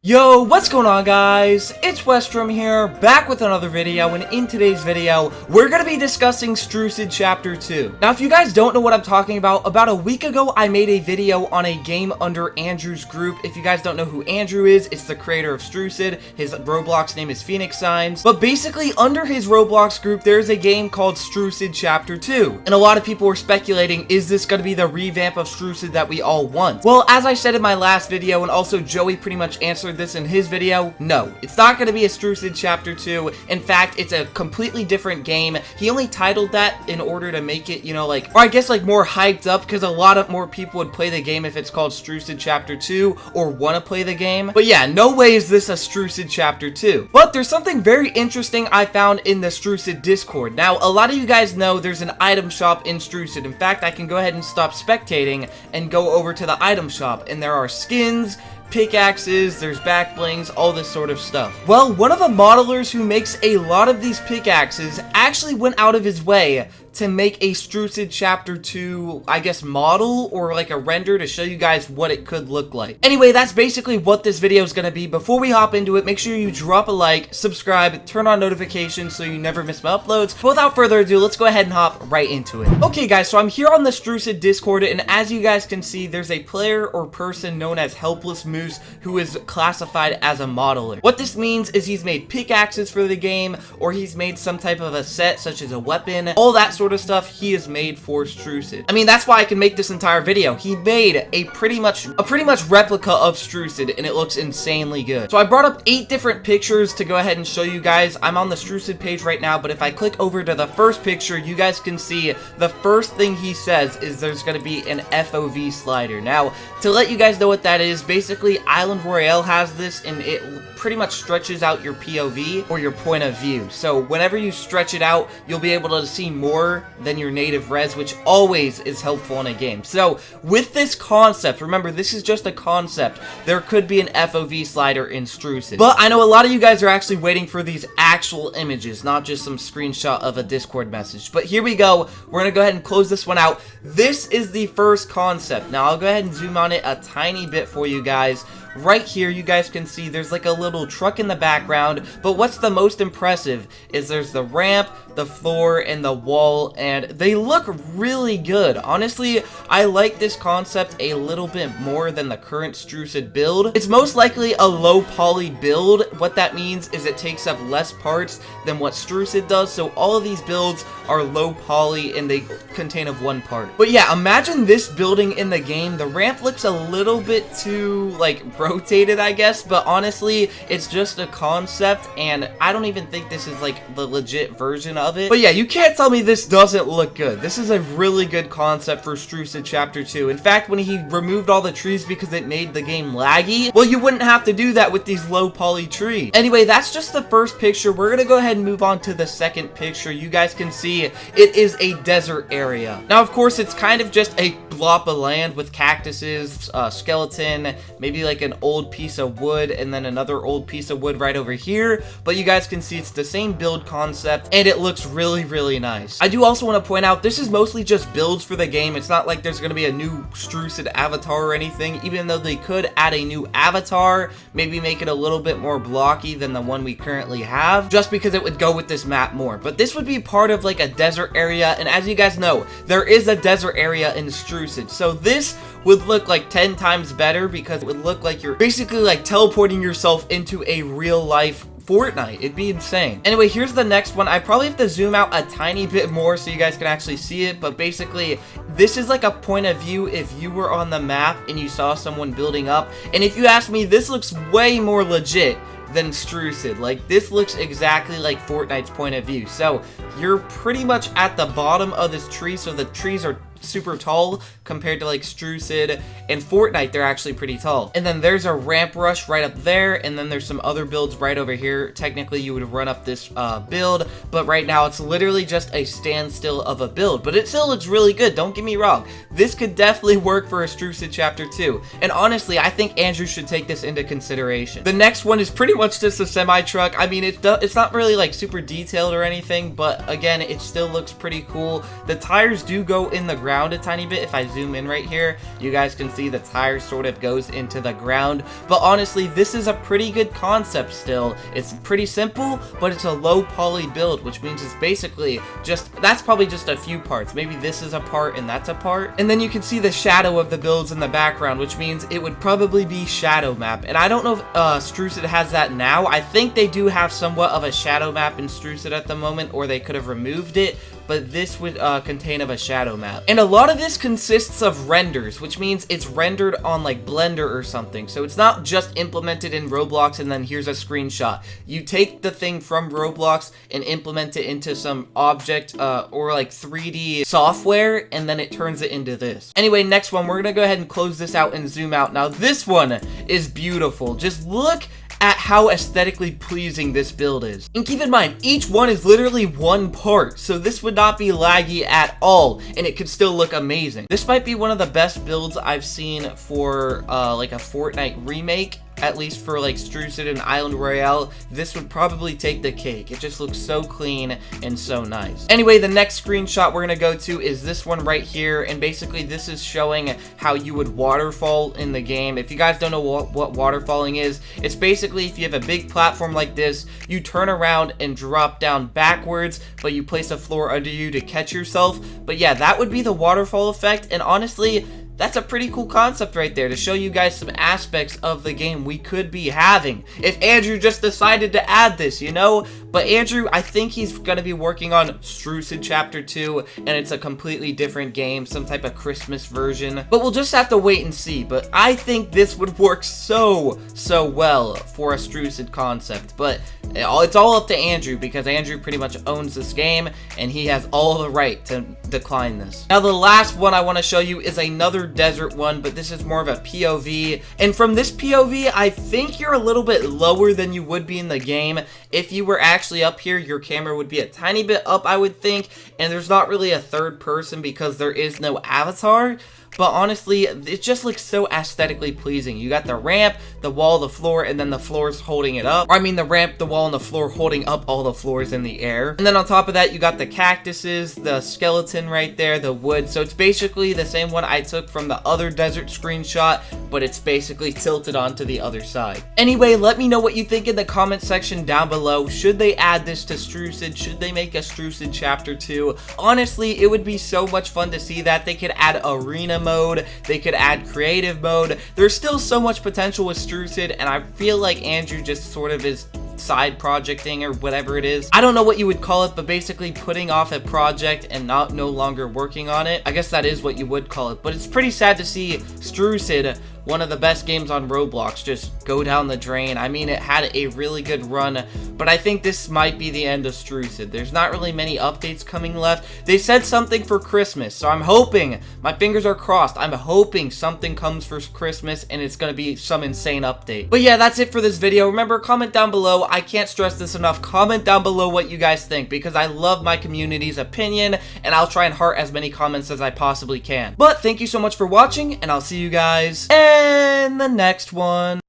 Yo, what's going on guys? It's Westrum here, back with another video, and in today's video, we're going to be discussing Strucid Chapter 2. Now, if you guys don't know what I'm talking about a week ago, I made a video on a game under Andrew's group. If you guys don't know who Andrew is, it's the creator of Strucid. His Roblox name is Phoenix Signs. But basically, under his Roblox group, there's a game called Strucid Chapter 2. And a lot of people were speculating, is this going to be the revamp of Strucid that we all want? Well, as I said in my last video, and also Joey pretty much answered this in his video, no, it's not going to be a Strucid Chapter 2. In fact, it's a completely different game. He only titled that in order to make it, or I guess more hyped up, because a lot of more people would play the game if it's called Strucid Chapter 2 or want to play the game. But yeah, no way is this a Strucid Chapter 2. But there's something very interesting I found in the Strucid Discord. Now, a lot of you guys know there's an item shop in Strucid. In fact, I can go ahead and stop spectating and go over to the item shop, and there are skins, pickaxes, there's back blings, all this sort of stuff. Well, one of the modelers who makes a lot of these pickaxes actually went out of his way to make a Strucid Chapter 2, I guess, model or a render to show you guys what it could look like. Anyway, that's basically what this video is going to be. Before we hop into it, make sure you drop a like, subscribe, turn on notifications so you never miss my uploads. But without further ado, let's go ahead and hop right into it. Okay guys, so I'm here on the Strucid Discord, and as you guys can see, there's a player or person known as Helpless Moose who is classified as a modeler. What this means is he's made pickaxes for the game, or he's made some type of a set such as a weapon, all that sort of stuff he is made for Strucid. I mean, that's why I can make this entire video. He made a pretty much replica of Strucid, and it looks insanely good. So I brought up 8 different pictures to go ahead and show you guys. I'm on the Strucid page right now, but if I click over to the first picture, you guys can see the first thing he says is there's going to be an FOV slider. Now, to let you guys know what that is, basically Island Royale has this, and it pretty much stretches out your POV or your point of view. So whenever you stretch it out, you'll be able to see more than your native res, which always is helpful in a game. So with this concept, remember, this is just a concept, there could be an FOV slider in Strucid. But I know a lot of you guys are actually waiting for these actual images, not just some screenshot of a Discord message. But here we go. We're gonna go ahead and close this one out. This is the first concept. Now I'll go ahead and zoom on it a tiny bit for you guys. Right here, you guys can see there's a little truck in the background, but what's the most impressive is there's the ramp, the floor, and the wall, and they look really good. Honestly, I like this concept a little bit more than the current Strucid build. It's most likely a low poly build. What that means is it takes up less parts than what Strucid does, so all of these builds are low poly and they contain of one part. But yeah, imagine this building in the game. The ramp looks a little bit too, rotated, I guess, but honestly, it's just a concept, and I don't even think this is the legit version of it. But yeah, you can't tell me this doesn't look good. This is a really good concept for Strucid Chapter 2. In fact, when he removed all the trees because it made the game laggy, well, you wouldn't have to do that with these low poly trees. Anyway, that's just the first picture. We're gonna go ahead and move on to the second picture. You guys can see it is a desert area. Now, of course, it's kind of just a blob of land with cactuses, skeleton, maybe an old piece of wood, and then another old piece of wood right over here. But you guys can see it's the same build concept, and it looks really, really nice. I do also want to point out, this is mostly just builds for the game. It's not like there's going to be a new Strucid avatar or anything, even though they could add a new avatar, maybe make it a little bit more blocky than the one we currently have, just because it would go with this map more. But this would be part of a desert area, and as you guys know, there is a desert area in Strucid, so this would look 10 times better because it would look like you're basically teleporting yourself into a real life Fortnite. It'd be insane. Anyway, here's the next one. I probably have to zoom out a tiny bit more so you guys can actually see it, but basically this is a point of view if you were on the map and you saw someone building up, and if you ask me, this looks way more legit than Strucid. This looks exactly like Fortnite's point of view. So you're pretty much at the bottom of this tree, so the trees are super tall compared to Strucid and Fortnite. They're actually pretty tall. And then there's a ramp rush right up there, and then there's some other builds right over here. Technically you would run up this build, but right now it's literally just a standstill of a build, but it still looks really good, don't get me wrong. This could definitely work for a Strucid Chapter 2, and honestly, I think Andrew should take this into consideration. The next one is pretty much just a semi-truck. I mean, it's not really super detailed or anything, but again, it still looks pretty cool. The tires do go in the ground, ground a tiny bit. If I zoom in right here, you guys can see the tire sort of goes into the ground. But honestly, this is a pretty good concept still. It's pretty simple, but it's a low poly build, which means it's basically that's probably just a few parts. Maybe this is a part and that's a part. And then you can see the shadow of the builds in the background, which means it would probably be shadow map. And I don't know if Strucid has that now. I think they do have somewhat of a shadow map in Strucid at the moment, or they could have removed it, but this would contain of a shadow map. And a lot of this consists of renders, which means it's rendered on like Blender or something. So it's not just implemented in Roblox and then here's a screenshot. You take the thing from Roblox and implement it into some object or like 3D software, and then it turns it into this. Anyway, next one, we're gonna go ahead and close this out and zoom out. Now this one is beautiful. Just look at how aesthetically pleasing this build is. And keep in mind, each one is literally one part, so this would not be laggy at all, and it could still look amazing. This might be one of the best builds I've seen for like a Fortnite remake. At least for like Strucid and Island Royale, this would probably take the cake. It just looks so clean and so nice. Anyway, the next screenshot we're gonna go to is this one right here, and basically this is showing how you would waterfall in the game. If you guys don't know what waterfalling is, it's basically if you have a big platform like this, you turn around and drop down backwards, but you place a floor under you to catch yourself. But yeah, that would be the waterfall effect, and honestly, that's a pretty cool concept right there to show you guys some aspects of the game we could be having if Andrew just decided to add this, you know? But Andrew, I think he's going to be working on Strucid Chapter 2, and it's a completely different game, some type of Christmas version. But we'll just have to wait and see. But I think this would work so well for a Strucid concept. But it's all up to Andrew, because Andrew pretty much owns this game, and he has all the right to decline this. Now, the last one I want to show you is another desert one, but this is more of a POV. And from this POV, I think you're a little bit lower than you would be in the game. If you were actually up here, your camera would be a tiny bit up, I would think, and there's not really a third person because there is no avatar. But honestly, it just looks so aesthetically pleasing. You got the ramp, the wall, the floor, and then the floors holding it up. Or I mean the ramp, the wall, and the floor holding up all the floors in the air. And then on top of that, you got the cactuses, the skeleton right there, the wood. So it's basically the same one I took from the other desert screenshot, but it's basically tilted onto the other side. Anyway, let me know what you think in the comment section down below. Should they add this to Strucid? Should they make a Strucid Chapter 2? Honestly, it would be so much fun to see that. They could add arena mode, they could add creative mode. There's still so much potential with Strucid, and I feel like Andrew just sort of is side projecting or whatever it is. I don't know what you would call it, but basically putting off a project and no longer working on it. I guess that is what you would call it, but it's pretty sad to see Strucid, one of the best games on Roblox, just go down the drain. I mean, it had a really good run, but I think this might be the end of Strucid. There's not really many updates coming left. They said something for Christmas, so I'm hoping, my fingers are crossed, I'm hoping something comes for Christmas and it's gonna be some insane update. But yeah, that's it for this video. Remember, comment down below. I can't stress this enough. Comment down below what you guys think, because I love my community's opinion, and I'll try and heart as many comments as I possibly can. But thank you so much for watching, and I'll see you guys in the next one.